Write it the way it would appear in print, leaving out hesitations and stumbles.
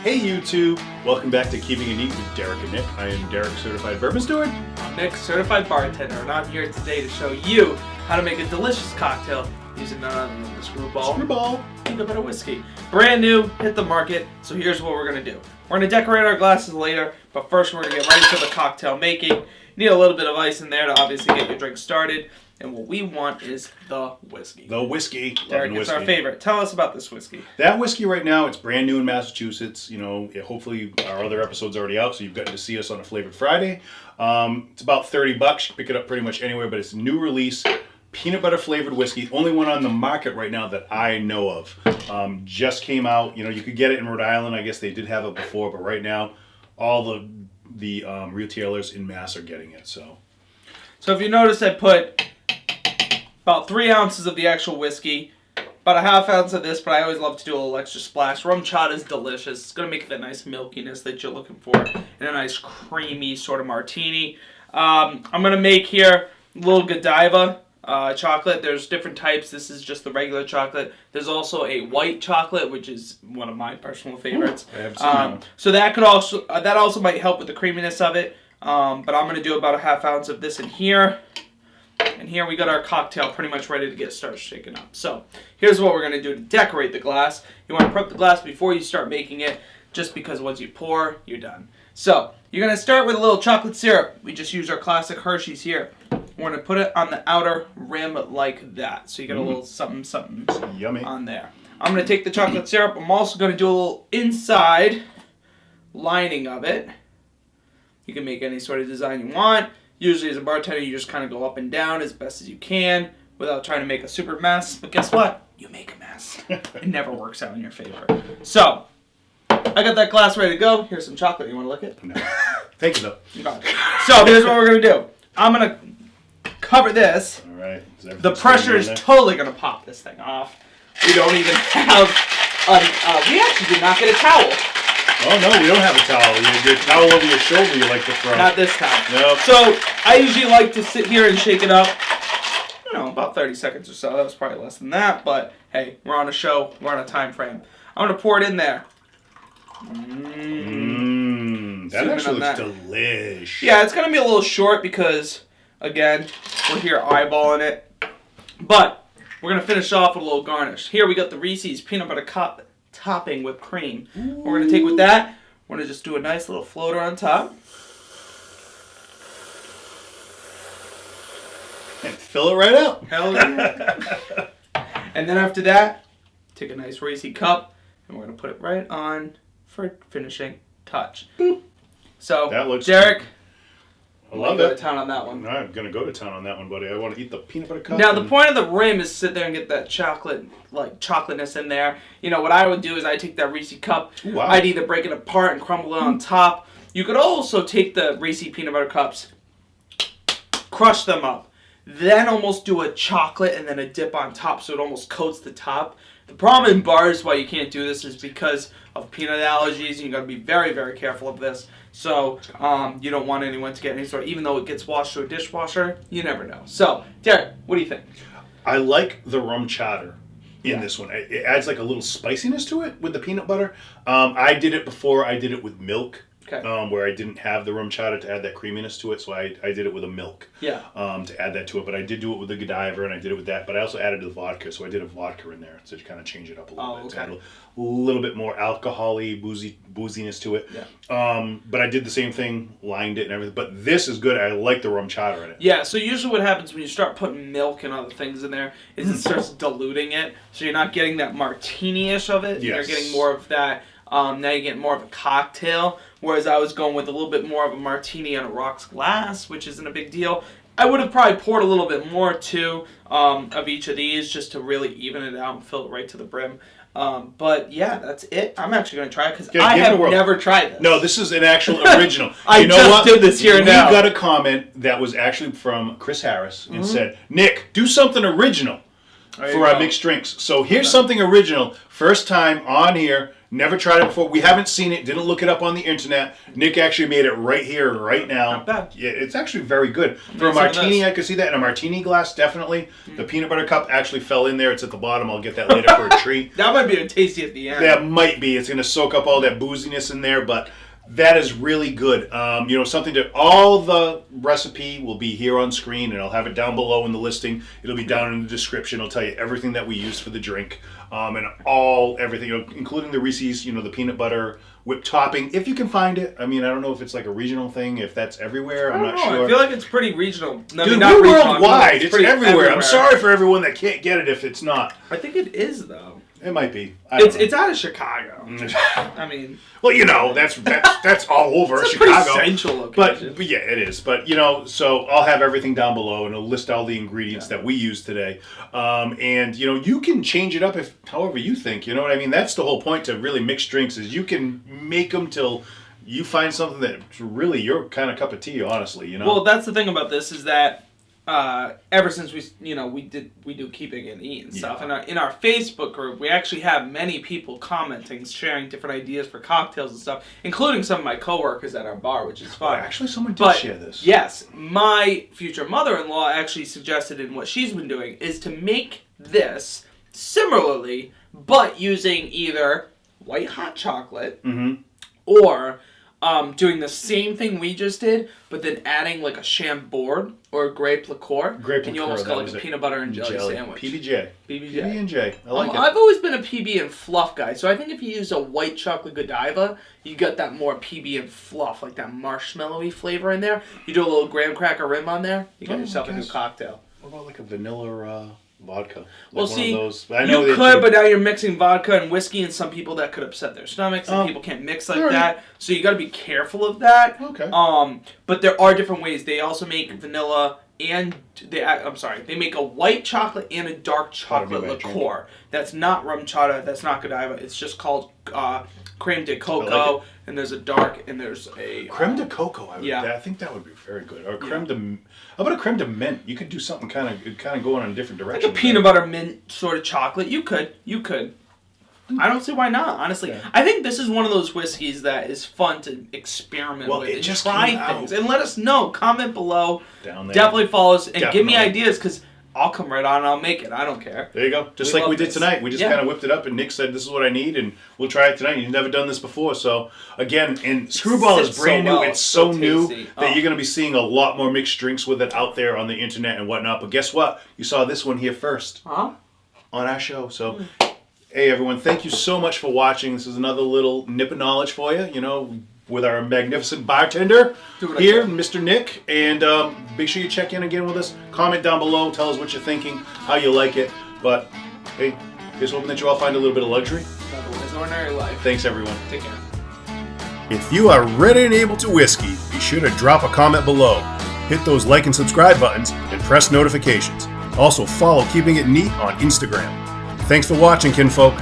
Hey YouTube! Welcome back to Keeping It Neat with Derek and Nick. I am Derek, Certified Bourbon Steward. I'm Nick, Certified Bartender, and I'm here today to show you how to make a delicious cocktail using none other than the Skrewball Peanut Butter Whiskey. Brand new, hit the market, so here's what we're going to do. We're going to decorate our glasses later, but first we're going to get right into the cocktail making. You need a little bit of ice in there to obviously get your drink started. And what we want is the whiskey. The whiskey. Derek, it's our favorite. Tell us about this whiskey. That whiskey right now, it's brand new in Massachusetts. You know, hopefully our other episode's already out, so you've gotten to see us on a Flavored Friday. It's about $30. You can pick it up pretty much anywhere, but it's a new release. Peanut butter flavored whiskey. Only one on the market right now that I know of. Just came out. You know, you could get it in Rhode Island. I guess they did have it before, but right now, all the retailers in Mass are getting it. So if you notice, I put about 3 ounces of the actual whiskey, about a half ounce of this, but I always love to do a little extra splash. Rum Chata is delicious. It's going to make that nice milkiness that you're looking for in a nice creamy sort of martini. I'm going to make here a little Godiva chocolate. There's different types. This is just the regular chocolate. There's also a white chocolate, which is one of my personal favorites. I have seen that. So that could also that also might help with the creaminess of it. But I'm going to do about a half ounce of this in here. And here we got our cocktail pretty much ready to get started shaken up. So here's what we're going to do to decorate the glass. You want to prep the glass before you start making it, just because once you pour, you're done. So you're going to start with a little chocolate syrup. We just use our classic Hershey's here. We're going to put it on the outer rim like that. So you got a little something yummy on there. I'm going to take the chocolate syrup. I'm also going to do a little inside lining of it. You can make any sort of design you want. Usually as a bartender, you just kind of go up and down as best as you can without trying to make a super mess. But guess what? You make a mess. It never works out in your favor. So, I got that glass ready to go. Here's some chocolate. You want to lick it? No. Thank you, though. So, here's what we're going to do. I'm going to cover this. All right. The pressure is totally going to pop this thing off. We don't even have we actually did not get a towel. Oh, no, we don't have a towel. Your towel over your shoulder you like to throw. Not this time. Nope. So, I usually like to sit here and shake it up, about 30 seconds or so. That was probably less than that, but hey, we're on a show. We're on a time frame. I'm going to pour it in there. That actually looks delish. Yeah, it's going to be a little short because, again, we're here eyeballing it. But we're going to finish off with a little garnish. Here we got the Reese's peanut butter topping with cream. Ooh. We're going to take with that, we're going to just do a nice little floater on top. And fill it right up. Hell yeah. And then after that, take a nice Reese cup, and we're going to put it right on for finishing touch. Boop. So, that looks Derek, good. I love go it. to town on that one. I'm going to go to town on that one, buddy. I want to eat the peanut butter cup. Now, the point of the rim is to sit there and get that chocolate, chocolateness in there. You know, what I would do is I'd take that Reese cup. Ooh, wow. I'd either break it apart and crumble it on top. You could also take the Reese peanut butter cups, crush them up, then almost do a chocolate and then a dip on top so it almost coats the top. The problem in bars why you can't do this is because of peanut allergies, and you got to be very, very careful of this. So, you don't want anyone to get any sort of, even though it gets washed through a dishwasher, you never know. So, Derek, what do you think? I like the rum chata in this one. It adds like a little spiciness to it with the peanut butter. I did it before. I did it with milk. Okay. Where I didn't have the rum chata to add that creaminess to it, so I did it with a milk. Yeah. To add that to it, but I did do it with the Godiva, and I did it with that. But I also added the vodka, so I did a vodka in there to kind of change it up a little bit. Okay. To add a little bit more alcohol-y, booziness to it. Yeah. But I did the same thing, lined it and everything. But this is good. I like the rum chata in it. Yeah. So usually what happens when you start putting milk and other things in there is it starts diluting it, so you're not getting that martini-ish of it. Yes. You're getting more of that. Now you get more of a cocktail, whereas I was going with a little bit more of a martini on a rocks glass, which isn't a big deal. I would have probably poured a little bit more, too, of each of these just to really even it out and fill it right to the brim. But, yeah, that's it. I'm actually going to try it because I have never tried this. No, this is an actual original. I just did this here now. We got a comment that was actually from Chris Harris and said, Nick, do something original for our mixed drinks. So here's something original. First time on here. Never tried it before. We haven't seen it. Didn't look it up on the internet. Nick actually made it right here, right now. Not bad. Yeah, it's actually very good. For a martini, I could see that. In a martini glass, definitely. The peanut butter cup actually fell in there. It's at the bottom. I'll get that later for a treat. That might be a tasty at the end. That might be. It's going to soak up all that booziness in there, but that is really good. Something to... All the recipe will be here on screen, and I'll have it down below in the listing. It'll be down in the description. It'll tell you everything that we use for the drink, and everything, including the Reese's, the peanut butter whipped topping, if you can find it. I mean, I don't know if it's like a regional thing, if that's everywhere. I'm not sure. I feel like it's pretty regional. Dude, we're worldwide. It's everywhere. I'm sorry for everyone that can't get it if it's not. I think it is, though. It might be. It's out of Chicago. I mean, well, that's all over it's Chicago. A pretty central location. But yeah, it is. But so I'll have everything down below, and it'll list all the ingredients that we use today. And you can change it up however you think. You know what I mean? That's the whole point to really mix drinks is you can make them till you find something that's really your kind of cup of tea. Honestly, Well, that's the thing about this is that. Ever since we do Keeping It Neat and stuff, and in our Facebook group, we actually have many people commenting, sharing different ideas for cocktails and stuff, including some of my coworkers at our bar, which is fun. Actually, someone did share this. Yes, my future mother-in-law actually suggested in what she's been doing is to make this similarly, but using either white hot chocolate or doing the same thing we just did, but then adding like a Chambord or a grape liqueur. And you almost got like a peanut butter and jelly sandwich. PB&J. PB&J. I like it. I've always been a PB and fluff guy, so I think if you use a white chocolate Godiva, you got that more PB and fluff, like that marshmallowy flavor in there. You do a little graham cracker rim on there, you got yourself a new cocktail. What about like a vanilla vodka? Well, see, I know you could, but now you're mixing vodka and whiskey, and some people that could upset their stomachs, and people can't mix like that. So you got to be careful of that. Okay. But there are different ways. They also make vanilla and they make a white chocolate and a dark chocolate liqueur. That's not rum chata. That's not Godiva. It's just called creme de coco. And there's a dark and there's a creme de coco. I think that would be very good. Or creme de. How about a creme de mint? You could do something kind of going in a different direction. Like a peanut butter mint sort of chocolate. You could. I don't see why not, honestly. Yeah. I think this is one of those whiskeys that is fun to experiment with and just try things. And let us know. Comment below. Down there. Definitely follow us and give me ideas because I'll come right on and I'll make it. I don't care. There you go. Just like we did tonight. We just kind of whipped it up and Nick said, this is what I need and we'll try it tonight. You've never done this before. So, again, and Skrewball is brand new. It's so new that you're going to be seeing a lot more mixed drinks with it out there on the internet and whatnot. But guess what? You saw this one here first on our show. So... Hey everyone, thank you so much for watching. This is another little nip of knowledge for you, with our magnificent bartender here, Mr. Nick. And make sure you check in again with us. Comment down below, tell us what you're thinking, how you like it. But, hey, here's hoping that you all find a little bit of luxury. Otherwise, ordinary life. Thanks everyone. Take care. If you are ready and able to whiskey, be sure to drop a comment below. Hit those like and subscribe buttons and press notifications. Also follow Keeping It Neat on Instagram. Thanks for watching, kinfolk.